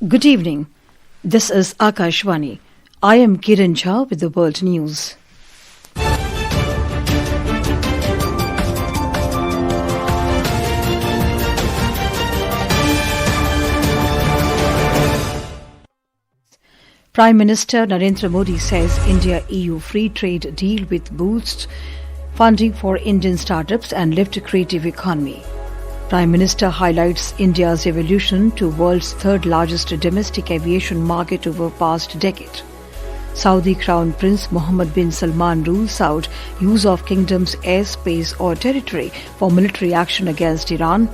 Good evening. This is Akashvani. I am Kiran Jha with the World News. Prime Minister Narendra Modi says India-EU free trade deal with boosts funding for Indian startups and lift creative economy. Prime Minister highlights India's evolution to world's third largest domestic aviation market over past decade. Saudi Crown Prince Mohammed bin Salman rules out use of kingdom's airspace or territory for military action against Iran.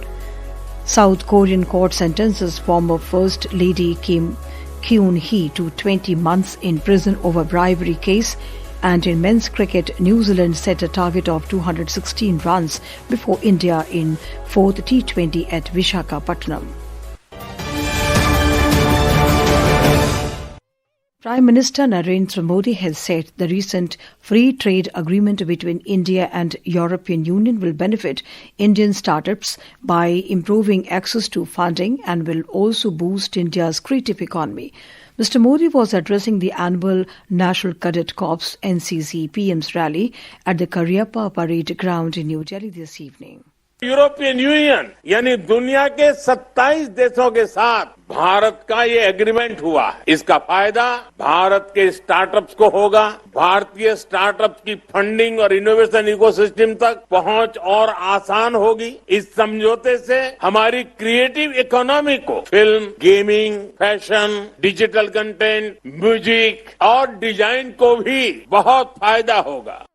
South Korean court sentences former First Lady Kim Kyun-hee to 20 months in prison over bribery case. And in men's cricket, New Zealand set a target of 216 runs before India in 4th T20 at Visakhapatnam. Prime Minister Narendra Modi has said the recent free trade agreement between India and European Union will benefit Indian startups by improving access to funding and will also boost India's creative economy. Mr. Modi was addressing the annual National Cadet Corps NCC PM's rally at the Cariappa Parade Ground in New Delhi this evening. European union यानी दुनिया के 27 देशों के साथ भारत का ये agreement हुआ है। इसका फायदा भारत के स्टार्टअप्स को होगा। भारतीय स्टार्टअप्स की फंडिंग और इनोवेशन इकोसिस्टम तक पहुंच और आसान होगी। इस समझौते से हमारी क्रिएटिव इकोनॉमी को film, gaming, fashion, digital content, music और डिजाइन को भी बहुत फायदा होगा।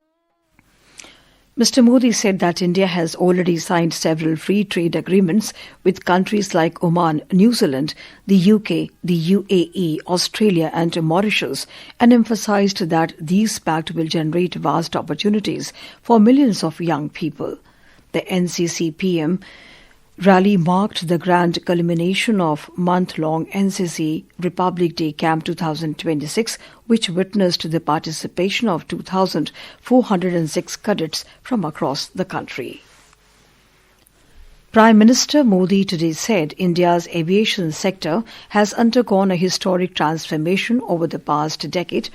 Mr. Modi said that India has already signed several free trade agreements with countries like Oman, New Zealand, the UK, the UAE, Australia and Mauritius, and emphasized that these pacts will generate vast opportunities for millions of young people. The NCC PM rally marked the grand culmination of month-long NCC Republic Day Camp 2026, which witnessed the participation of 2,406 cadets from across the country. Prime Minister Modi today said India's aviation sector has undergone a historic transformation over the past decade,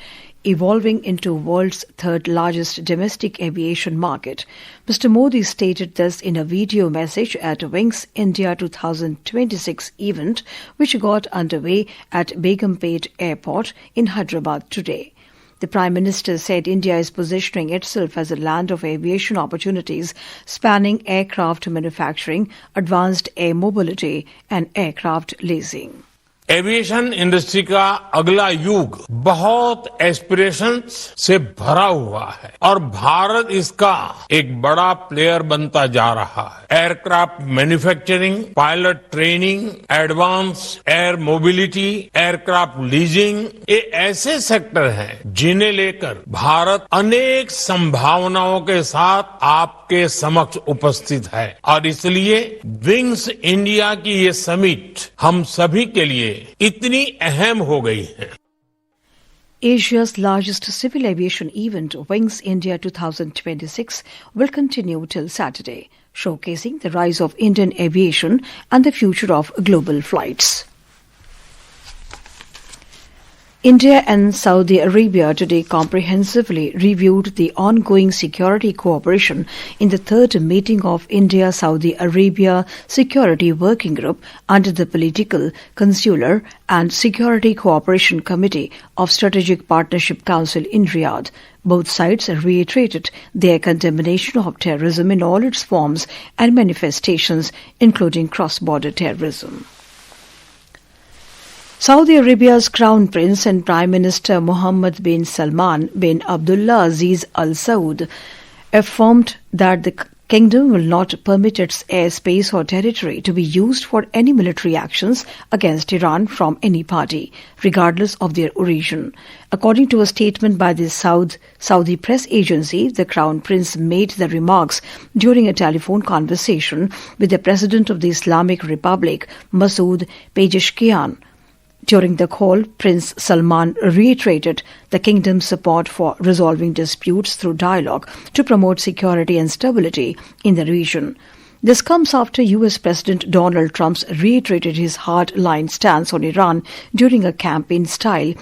evolving into world's third largest domestic aviation market. Mr. Modi stated this in a video message at Wings India 2026 event, which got underway at Begumpet Airport in Hyderabad today. The Prime Minister said India is positioning itself as a land of aviation opportunities spanning aircraft manufacturing, advanced air mobility and aircraft leasing. Aviation industry का अगला युग बहुत aspirations से भरा हुआ है और भारत इसका एक बड़ा प्लेयर बनता जा रहा है। Aircraft manufacturing, pilot training, advance air mobility, aircraft leasing, ये ऐसे सेक्टर हैं जिन्हें लेकर भारत अनेक संभावनाओं के साथ आपके समक्ष उपस्थित है और इसलिए विंग्स इंडिया की ये समिट हम सभी के लिए इतनी अहम हो गई है। Asia's largest civil aviation event, Wings India 2026, will continue till Saturday, showcasing the rise of Indian aviation and the future of global flights. India and Saudi Arabia today comprehensively reviewed the ongoing security cooperation in the third meeting of India-Saudi Arabia Security Working Group under the Political, Consular and Security Cooperation Committee of Strategic Partnership Council in Riyadh. Both sides reiterated their condemnation of terrorism in all its forms and manifestations, including cross-border terrorism. Saudi Arabia's Crown Prince and Prime Minister Mohammed bin Salman bin Abdullah Aziz Al Saud affirmed that the kingdom will not permit its airspace or territory to be used for any military actions against Iran from any party, regardless of their origin. According to a statement by the Saudi press agency, the Crown Prince made the remarks during a telephone conversation with the President of the Islamic Republic, Masoud Pezeshkian. During the call, Prince Salman reiterated the kingdom's support for resolving disputes through dialogue to promote security and stability in the region. This comes after US President Donald Trump reiterated his hard-line stance on Iran during a campaign-style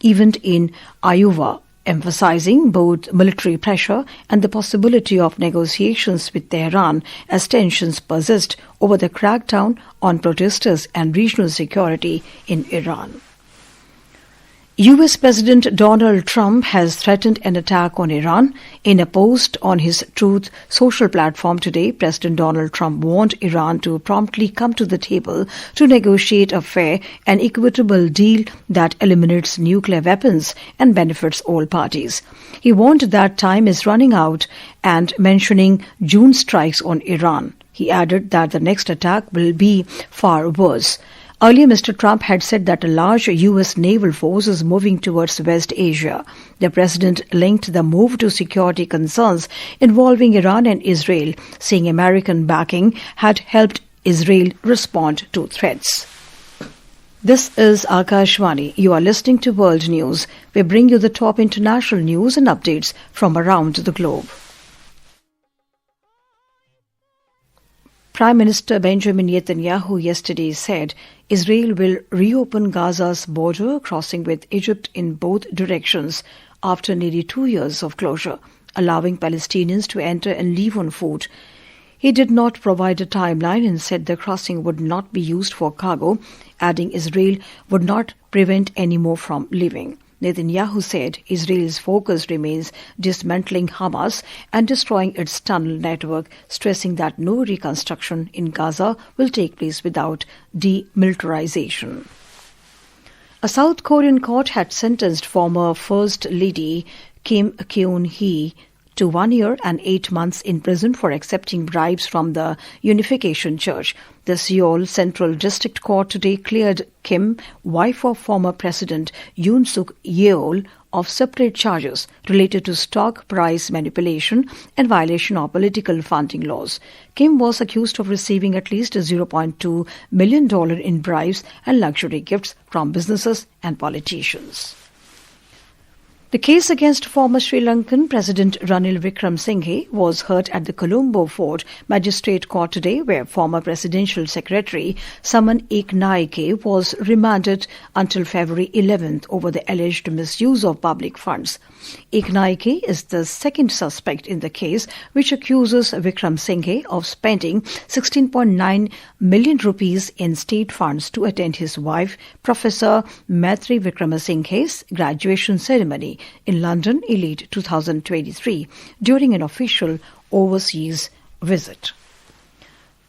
event in Iowa, emphasizing both military pressure and the possibility of negotiations with Tehran as tensions persist over the crackdown on protesters and regional security in Iran. US President Donald Trump has threatened an attack on Iran. In a post on his Truth social platform today, President Donald Trump warned Iran to promptly come to the table to negotiate a fair and equitable deal that eliminates nuclear weapons and benefits all parties. He warned that time is running out and mentioning June strikes on Iran. He added that the next attack will be far worse. Earlier, Mr. Trump had said that a large U.S. naval force is moving towards West Asia. The president linked the move to security concerns involving Iran and Israel, saying American backing had helped Israel respond to threats. This is Akashvani. You are listening to World News. We bring you the top international news and updates from around the globe. Prime Minister Benjamin Netanyahu yesterday said Israel will reopen Gaza's border crossing with Egypt in both directions after nearly 2 years of closure, allowing Palestinians to enter and leave on foot. He did not provide a timeline and said the crossing would not be used for cargo, adding Israel would not prevent any more from leaving. Netanyahu said Israel's focus remains dismantling Hamas and destroying its tunnel network, stressing that no reconstruction in Gaza will take place without demilitarization. A South Korean court had sentenced former First Lady Kim Keun-hee to 1 year and 8 months in prison for accepting bribes from the Unification Church. The Seoul Central District Court today cleared Kim, wife of former President Yoon Suk Yeol, of separate charges related to stock price manipulation and violation of political funding laws. Kim was accused of receiving at least $0.2 million in bribes and luxury gifts from businesses and politicians. The case against former Sri Lankan President Ranil Wickremesinghe was heard at the Colombo Fort Magistrate Court today, where former Presidential Secretary Saman Eknaike was remanded until February 11th over the alleged misuse of public funds. Eknaike is the second suspect in the case, which accuses Wickremesinghe of spending 16.9 million rupees in state funds to attend his wife, Professor Maitri Wickremesinghe's graduation ceremony in London in late 2023 during an official overseas visit.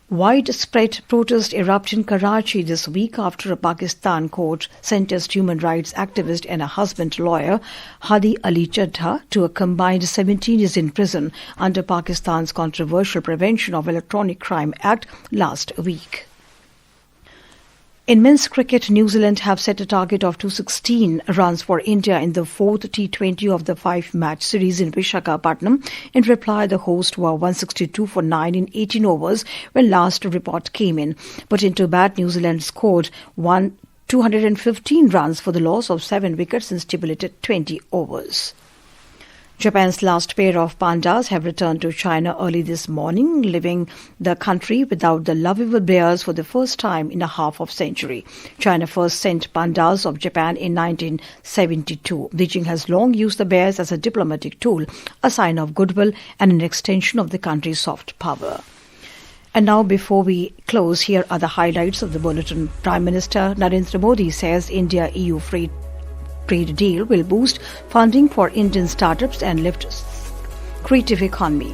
Widespread protest erupted in Karachi this week after a Pakistan court sentenced human rights activist and a husband lawyer, Hadi Ali Chadha, to a combined 17 years in prison under Pakistan's controversial Prevention of Electronic Crime Act last week. In men's cricket, New Zealand have set a target of 216 runs for India in the fourth T20 of the 5-match series in Visakhapatnam. In reply, the hosts were 162 for 9 in 18 overs when last report came in. But into bat, New Zealand scored 215 runs for the loss of 7 wickets in stipulated 20 overs. Japan's last pair of pandas have returned to China early this morning, leaving the country without the lovable bears for the first time in a half of century. China first sent pandas of Japan in 1972. Beijing has long used the bears as a diplomatic tool, a sign of goodwill and an extension of the country's soft power. And now, before we close, here are the highlights of the bulletin. Prime Minister Narendra Modi says India-EU free trade deal will boost funding for Indian startups and lift creative economy.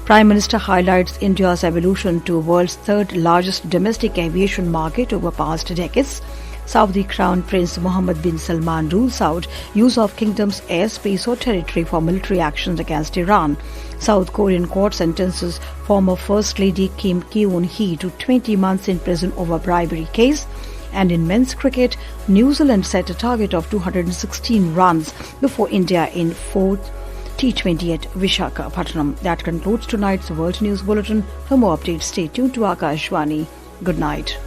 Prime Minister highlights India's evolution to world's third largest domestic aviation market over past decades. Saudi Crown Prince Mohammed bin Salman rules out use of kingdom's airspace or territory for military actions against Iran. South Korean court sentences former First Lady Kim Keun-hee to 20 months in prison over bribery case. And in men's cricket, New Zealand set a target of 216 runs before India in 4th T20 at Visakhapatnam. That concludes tonight's World News Bulletin. For more updates, stay tuned to Akashvani. Good night.